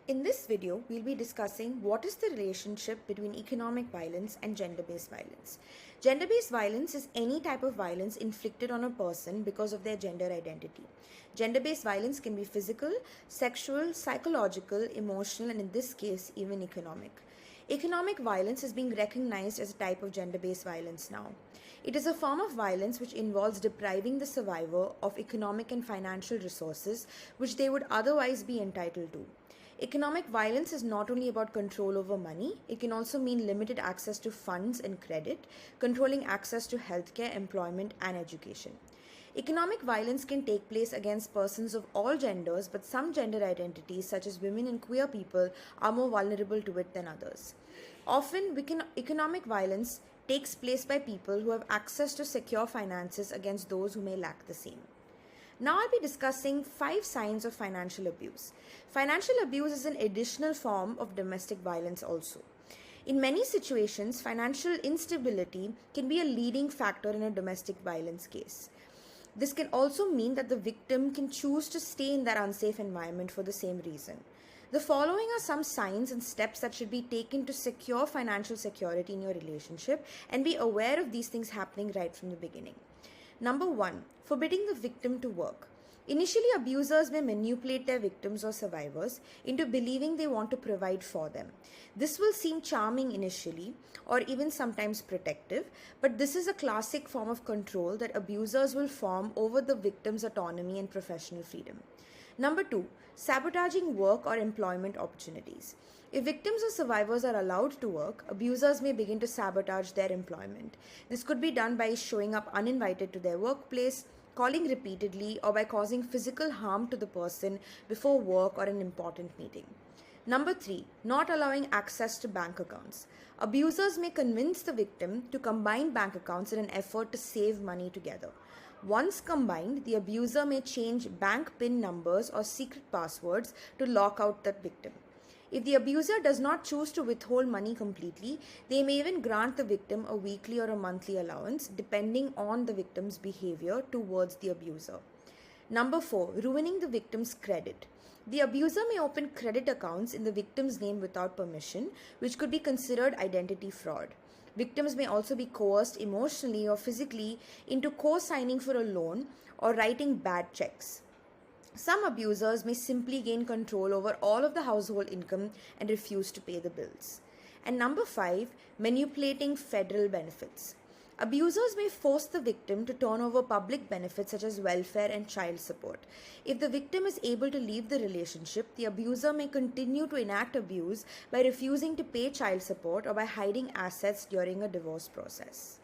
In this video, we'll be discussing what is the relationship between economic violence and gender-based violence. Gender-based violence is any type of violence inflicted on a person because of their gender identity. Gender-based violence can be physical, sexual, psychological, emotional, and in this case, even economic. Economic violence is being recognized as a type of gender-based violence now. It is a form of violence which involves depriving the survivor of economic and financial resources which they would otherwise be entitled to. Economic violence is not only about control over money, it can also mean limited access to funds and credit, controlling access to healthcare, employment, and education. Economic violence can take place against persons of all genders, but some gender identities, such as women and queer people, are more vulnerable to it than others. Often, economic violence takes place by people who have access to secure finances against those who may lack the same. Now I'll be discussing 5 signs of financial abuse. Financial abuse is an additional form of domestic violence also. In many situations, financial instability can be a leading factor in a domestic violence case. This can also mean that the victim can choose to stay in that unsafe environment for the same reason. The following are some signs and steps that should be taken to secure financial security in your relationship, and be aware of these things happening right from the beginning. Number 1, forbidding the victim to work. Initially, abusers may manipulate their victims or survivors into believing they want to provide for them. This will seem charming initially or even sometimes protective, but this is a classic form of control that abusers will form over the victim's autonomy and professional freedom. Number 2, sabotaging work or employment opportunities. If victims or survivors are allowed to work, abusers may begin to sabotage their employment. This could be done by showing up uninvited to their workplace, calling repeatedly, or by causing physical harm to the person before work or an important meeting. Number 3, not allowing access to bank accounts. Abusers may convince the victim to combine bank accounts in an effort to save money together. Once combined, the abuser may change bank PIN numbers or secret passwords to lock out the victim. If the abuser does not choose to withhold money completely, they may even grant the victim a weekly or a monthly allowance depending on the victim's behavior towards the abuser. Number 4, ruining the victim's credit. The abuser may open credit accounts in the victim's name without permission, which could be considered identity fraud. Victims may also be coerced emotionally or physically into co-signing for a loan or writing bad checks. Some abusers may simply gain control over all of the household income and refuse to pay the bills. And number 5, manipulating federal benefits. Abusers may force the victim to turn over public benefits such as welfare and child support. If the victim is able to leave the relationship, the abuser may continue to enact abuse by refusing to pay child support or by hiding assets during a divorce process.